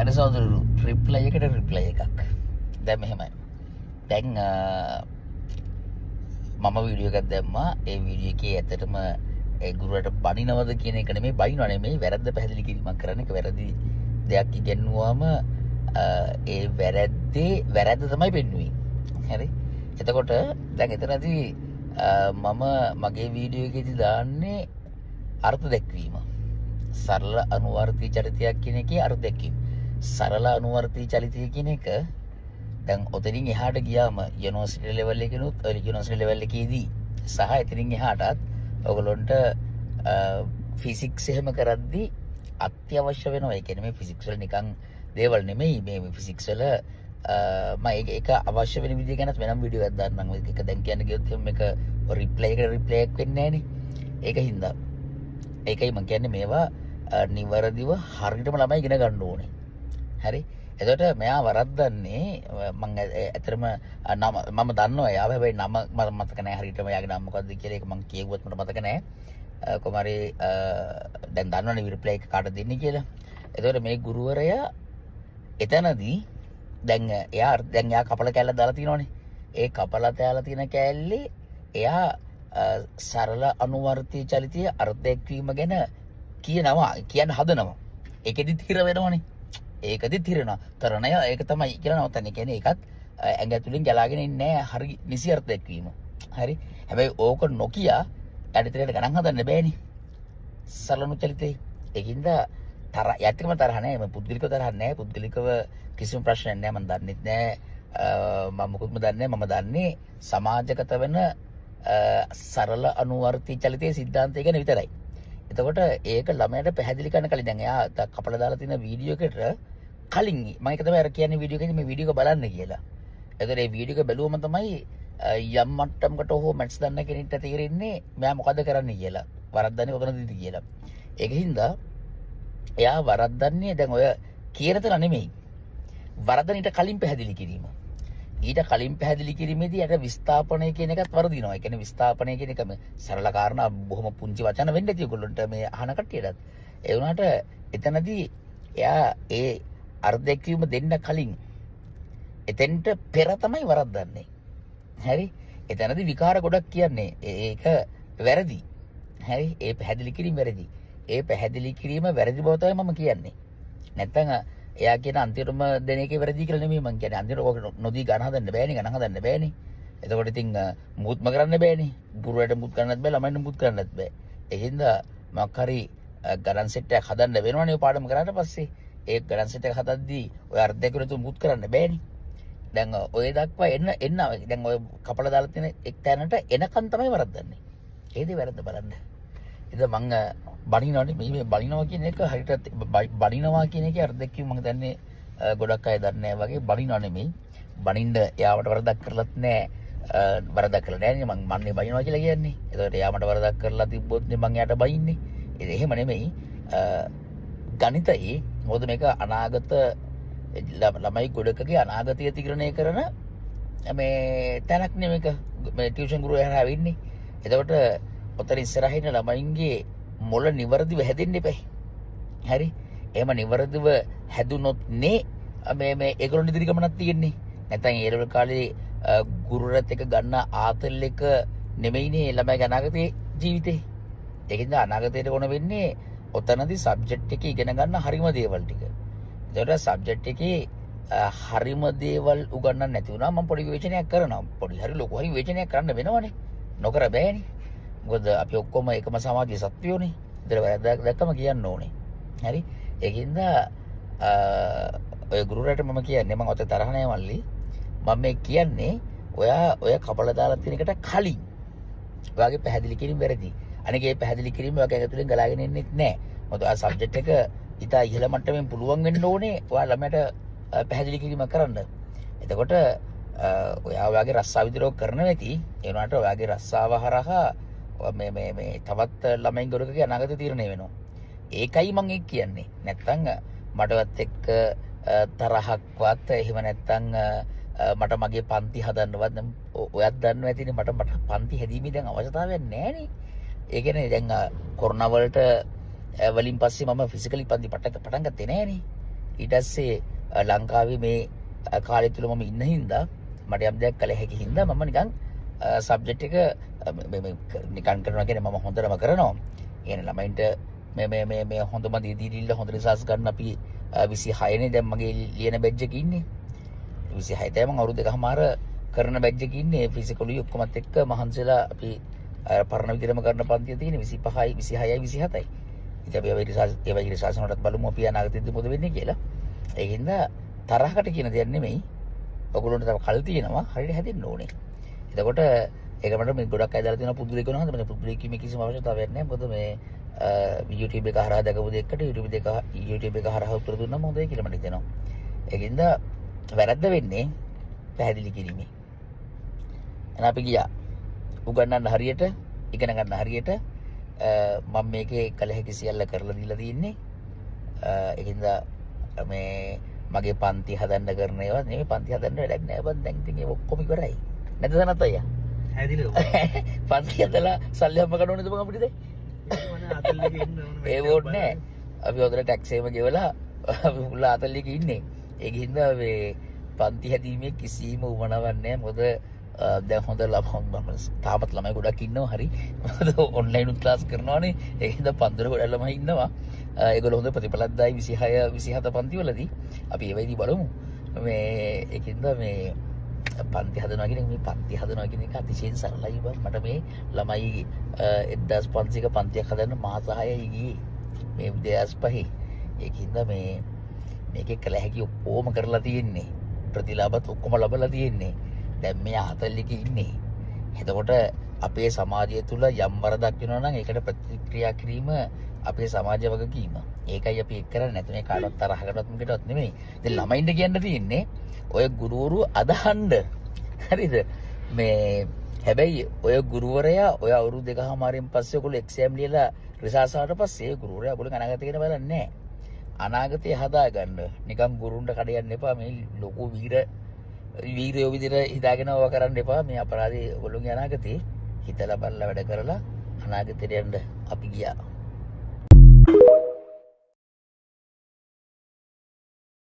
හරි සහෝදරරු රිප්ලයි එකට රිප්ලයි එකක්. දැන් මෙහෙමයි. දැන් මම වීඩියෝ එකක් දැම්මා. ඒ වීඩියෝ එකේ ඇත්තටම ඒ ගුරුවරට බනිනවද කියන එක නෙමෙයි, බනිනව නෙමෙයි, වැරද්ද පැහැදිලි කිරීමක් කරන්න. ඒක වැරදි දෙයක් ඉගෙනුවාම ඒ වැරද්ද තමයි පෙන්වුවේ. හරි. එතකොට දැන් එතනදී මම මගේ වීඩියෝ එකේදී දාන්නේ අර්ථ දැක්වීම. සරල අනුවර්තී චරිතයක් කියන එකේ අර්ථ දැක්වීම. සරල අනුවර්තී චලිතය කියන එක දැන් ඔතනින් එහාට ගියාම යුනිවර්සිටි ලෙවල් එකේනොත් යුනිවර්සිටි ලෙවල් එකේදී සහ එතනින් එහාටත් ඔයගොල්ලොන්ට ෆිසික්ස් එහෙම කරද්දී අත්‍යවශ්‍ය වෙනවා. ඒ කියන්නේ මේ ෆිසික්ස් වල නිකන් දේවල් නෙමෙයි, මේ ෆිසික්ස් වල මම ඒක අවශ්‍ය වෙන විදිහ ගැනත් වෙනම වීඩියෝ එකක් දාන්නම්. ඒක දැන් කියන්න ගියොත් මේක රිප්ලයි එකක් වෙන්නේ නැහනේ. ඒක හින්දා ඒකයි මම කියන්නේ මේවා නිවැරදිව හරියටම ළමයි ඉගෙන ගන්න ඕනේ. හරි. එතකොට මෙයා වරද්දන්නේ මම ඇත්තටම මම දන්නවා එයාව, හැබැයි නම මට මතක නැහැ හරියටම එයාගේ නම මොකද්ද කියලා. ඒක මම කියෙව්වත් මට මතක නැහැ. කොමාරි දැන් දන්නවනේ රිප්ලයි එක කාටද දෙන්නේ කියලා. එතකොට මේ ගුරුවරයා එතනදී දැන් එයා කපල කෑල්ල දාලා තියෙනවනේ. ඒ කපල දාලා තියෙන කෑල්ලේ එයා සරල අනුවර්තී චලිතය අර්ථ දැක්වීම ගැන කියන්න හදනවා. ඒකෙදිත් හිර වෙනවනේ. ඒකදිත් හිරනවා. තරණය ඒක තමයි කියලා නවත්තන්නේ. කියන්නේ ඒකත් ඇඟ ඇතුලින් ගලාගෙන ඉන්නේ නැහැ. හරි නිසි අර්ථ දැක්වීම. හරි. හැබැයි ඕක නොකිය යටිතරයට ගණන් හදන්න බෑනේ. සරලණු චලිතේ. ඒකින්ද යටිකම තරහ නැහැ. මම පුද්ගලිකව තරහ නැහැ. පුද්ගලිකව කිසිම ප්‍රශ්නයක් නැහැ. මම දන්නෙත් නැහැ. මම මොකුත්ම දන්නේ නැහැ. මම දන්නේ සමාජගත වෙන සරල අනුවර්තී චලිතයේ සිද්ධාන්තය ගැන විතරයි. එතකොට ඒක ළමයට පැහැදිලි කරන්න කලින් දැන් එයා කපලා දාලා තියෙන වීඩියෝ එකට කලින් මම ඒක තමයි අර කියන්නේ වීඩියෝ එකේදී මේ වීඩියෝ එක බලන්න කියලා. එතකොට මේ වීඩියෝ එක බැලුවම තමයි යම් මට්ටමකට හෝ මැට්ස් දන්න කෙනෙක්ට තේරෙන්නේ මෙයා මොකද කරන්නේ කියලා. වරද්දන්නේ ඔතනදීද කියලා. ඒකින්ද එයා වරද්දන්නේ දැන් ඔය කියන තැන නෙමෙයි. වරද්දන ඊට කලින් පැහැදිලි කිරීම. ඊට කලින් පැහැදිලි කිරීමේදී යට විස්ථාපනය කියන එකත් වරදිනවා. ඒ කියන්නේ විස්ථාපනය කියන එක මේ සරල කාරණා බොහොම පුංචි වචන වෙන්න ඇති ඔයගොල්ලන්ට මේ අහන කට්ටියටත්. ඒ වුණාට එතනදී එයා ඒ අර්ථ දැක්වීම දෙන්න කලින් එතෙන්ට පෙර තමයි වරද්දන්නේ. හරි. එතනදී විකාර ගොඩක් කියන්නේ. ඒක වැරදි. හරි. ඒ පැහැදිලි කිරීම වැරදි. ඒ පැහැදිලි කිරීම වැරදි බව තමයි මම කියන්නේ. නැත්තම් එයා කියන අන්තිමටම දෙන එකේ වැරදි කියලා නෙමෙයි මං කියන්නේ. අන්තිමට ඔක නොදී ගණන් හදන්න බෑනේ. එතකොට ඉතින් මුත්ම කරන්න බෑනේ. ගුරුවරට මුත් කරන්නත් බෑ, ළමයින්ට මුත් කරන්නත් බෑ. ඒ හින්දා මොකක් හරි ගණන් සෙට් එකක් හදන්න වෙනවනේ පාඩම කරාට පස්සේ. ඒ ගණන් සෙට් එක හදද්දී ඔය අර්ධ දෙකකට මුත් කරන්න බෑනේ. දැන් ඔය දක්වා එන්න දැන් ඔය කපලා දාලා තියෙන එක් තැනට එනකන් තමයි වරද්දන්නේ. ඒකේ වැරද්ද බලන්න. ඉතින් මං බණිනවනේ මේ බණිනවා කියන එක හරියට බණිනවා කියන එකේ අර්ථ දැක්වීම මම දන්නේ ගොඩක් අය දන්නේ නැහැ වගේ. බණිනව නෙමෙයි. බණින්න එයාවට වරදක් කරලත් නැහැ. වරදක් කරලා නැහැ නේ මං මන්නේ බණිනවා කියලා කියන්නේ. ඒකට එයාමට වරදක් කරලා තිබ්බොත් නේ මං එයාට බයින්නේ. එහෙම නෙමෙයි. ගණිතයේ මොකද මේක අනාගත ළමයි ගොඩකගේ අනාගතය තීරණය කරන මේ තැනක් නේ මේක. මේ ටියුෂන් ගුරුවරයා හරහා වෙන්නේ. එතකොට ඔතන ඉස්සරහින් ළමයින්ගේ මොළ නිවර්දිව හැදෙන්න එපා. හරි. එහෙම නිවර්දිව හැදුනොත් නේ මේ ඒගොල්ලෝ ඉදිරි ගමනක් තියෙන්නේ. නැත්නම් ඒ ලෙවල් කාලේ ගුරුවරත් එක්ක ගන්න ආතල් එක නෙමෙයිනේ ළමයිගේ අනාගතයේ ජීවිතේ. ඒකින්ද අනාගතයට ඕන වෙන්නේ ඔතනදී සබ්ජෙක්ට් එකේ ඉගෙන ගන්න හරිම දේවල් ටික. ඒකට සබ්ජෙක්ට් එකේ හරිම දේවල් උගන්නන්න නැති වුණා මම පොඩි විවේචනයක් කරනවා. පොඩි හරි ලොකු හරි විවේචනයක් කරන්න වෙනවනේ. නොකර බෑනේ. මොකද අපි ඔක්කොම එකම සමාජයේ සත්වයෝනේ. ඒතර වැරද්දක් දැක්කම කියන්න ඕනේ. හරි. ඒකින්ද ඔය ගුරුවරයාට මම කියන්නේ මම ඔතේ තරහ නැහැ මල්ලි. මම මේ කියන්නේ ඔය කපලා දාලා තියෙන එකට කලින් ඔයාගේ පැහැදිලි කිරීම වැරදි. අනික ඒ පැහැදිලි කිරීම ඔයාගේ ඇතුලෙන් ගලාගෙන එන්නේ නැහැ. මොකද ඔයා සබ්ජෙක්ට් එක ඉතා ඉහළ මට්ටමින් පුළුවන් වෙන්න ඕනේ ඔයා ළමයට පැහැදිලි කිරීමක් කරන්න. එතකොට ඔයා ඔයාගේ රස්සාව විතරක් කරන නැති ඒ වුණාට ඔයාගේ රස්සාව හරහා මේ තවත් ළමයින් ගොඩකගේ අනාගතය තීරණය වෙනවා. ඒකයි මම කියන්නේ. නැත්තම් මටවත් එක්ක තරහක්වත් එහෙම නැත්තම් මට මගේ පන්ති හදන්නවත් ඔයත් දන්නවා ඇතිනේ මට පන්ති හැදීමේ දැන් අවශ්‍යතාවයක් නැහැනේ. ඒ කියන්නේ දැන් කොරෝනා වලට වලින් පස්සේ මම ෆිසිකලි පන්ති පටන් ගත්තේ නැහැනේ. ඊට පස්සේ ලංකාවේ මේ කාලය තුල මම ඉන්න හින්දා මට යම් දෙයක් කළ හැකි හින්දා මම නිකන් සබ්ජෙක්ට් එක නිකන් කරනවා කියන්නේ මම හොඳටම කරනවා. කියන්නේ ළමයින්ට මේ හොඳම දීදිරිල්ල හොඳ රිසර්ච් ගන්න අපි 26 නේ දැන් මගේ ලියන බැච් එකේ ඉන්නේ. 26 තමයි මම අවුරුදු දෙකමාර කරන බැච් එකේ ඉන්නේ. ෆිසිකලි ඔක්කොමත් එක්ක මහන්සිලා අපි පරණ විදිහටම කරන පන්තිය තියෙන 25යි 26යි 27යි. ඉතින් අපි ඒ රිසර්ච් වලට බලමු අපි අනාගතයේදී මොකද වෙන්නේ කියලා. ඒකින්ද තරහකට කියන දෙයක් නෙමෙයි. ඔයගොල්ලන්ට තව කල් තියෙනවා. හරියට හැදෙන්න ඕනේ. එතකොට ඒක මට මේ ගොඩක් අය දාලා තියෙනවා පුදුලේ කරනවා. මම පුදුලේ කීමේ කිසිම අවශ්‍යතාවයක් නැහැ. මොකද මේ YouTube එක හරහා දැකපු දෙයකට YouTube එක හරහා උත්තර දුන්නම හොඳයි කියලා මට හිතෙනවා. ඒකින්ද වැරද්ද වෙන්නේ පැහැදිලි කිරීමේ. එහෙනම් අපි ගියා. උගන්නන්න හරියට, ඉගෙන ගන්න හරියට මම මේකේ කල හැකි සියල්ල කරලා දීලා තියෙන්නේ. ඒකින්ද මේ මගේ පන්ති හදන්න කරන ඒවා නෙමෙයි පන්ති හදන්න වැඩක් නෑ බං දැන් ඉතින් ඒ ඔක්කොම ඉවරයි. නැද්ද සනත් අයියා? හැදිලා. පන්ති හදලා සල්ලි හම්බ කරන්න ඕනේද බං අපිට දැන්? ඒ වෝඩ් නෑ. අපි හොදට ටැක්ස් එකම ගෙවලා අපි මුල ආතල්ලියක ඉන්නේ. ඒකින්ද මේ පන්ති හැදීමේ කිසිම උවමනාවක් නෑ. මොකද දැන් හොඳ තාමත් ළමයි ගොඩක් ඉන්නවා හරි. මොකද ඔන්ලයින් උත් ක්ලාස් කරනවානේ. ඒකින්ද පන්දර ගොඩක් ළමයි ඉන්නවා. ඒගොල්ලෝ හොඳ ප්‍රතිඵලත් දායි 26 27 පන්ති වලදී. අපි ඒ වෙයිදී බලමු. මේ ඒකින්ද මේ පන්ති හදනවා කියන මේ පන්ති හදනවා කියන එක අතිශයින් සරලයි බං. මට මේ ළමයි 1500ක පන්තියක් හදන්න මාස 6යි ගියේ. මේ 2005. ඒකින්ද මේකේ කළ හැකි ඔක්කොම කරලා තියෙන්නේ. ප්‍රතිලාභත් ඔක්කොම ලබලා තියෙන්නේ. දැන් මේ 40 ක ඉන්නේ. එතකොට අපේ සමාජය තුල යම් වරදක් වෙනවා නම් ඒකට ප්‍රතික්‍රියා කිරීම අපේ සමාජය වගකීම. ඒකයි අපි එක් කරන්නේ නැත්නම් කාටවත් තරහකටවත් මොකටවත් නෙමෙයි. ඉතින් ළමයින්ට කියන්න තියෙන්නේ ඔය ගුරුවරු අදහන්න. හරිද? මේ හැබැයි ඔය ගුරුවරයා ඔය අවුරුදු දෙකමාරින් පස්සේ ඔයගොල්ලෝ එක්සෑම් ලියලා රිසර්ච් ආවට පස්සේ ගුරුවරයා ඔයගොල්ලෝ අනාගතය ගැන බලන්නේ නැහැ. අනාගතය හදාගන්න. නිකන් ගුරුන්ට කඩ යන්න එපා. මේ ලොකු වීරයෝ විදිහට හිතාගෙන ඕවා කරන්න එපා. මේ අපරාධේ ඔයගොල්ලෝගේ අනාගතේ හිතලා බලලා වැඩ කරලා අනාගතයට යන්න අපි ගියා.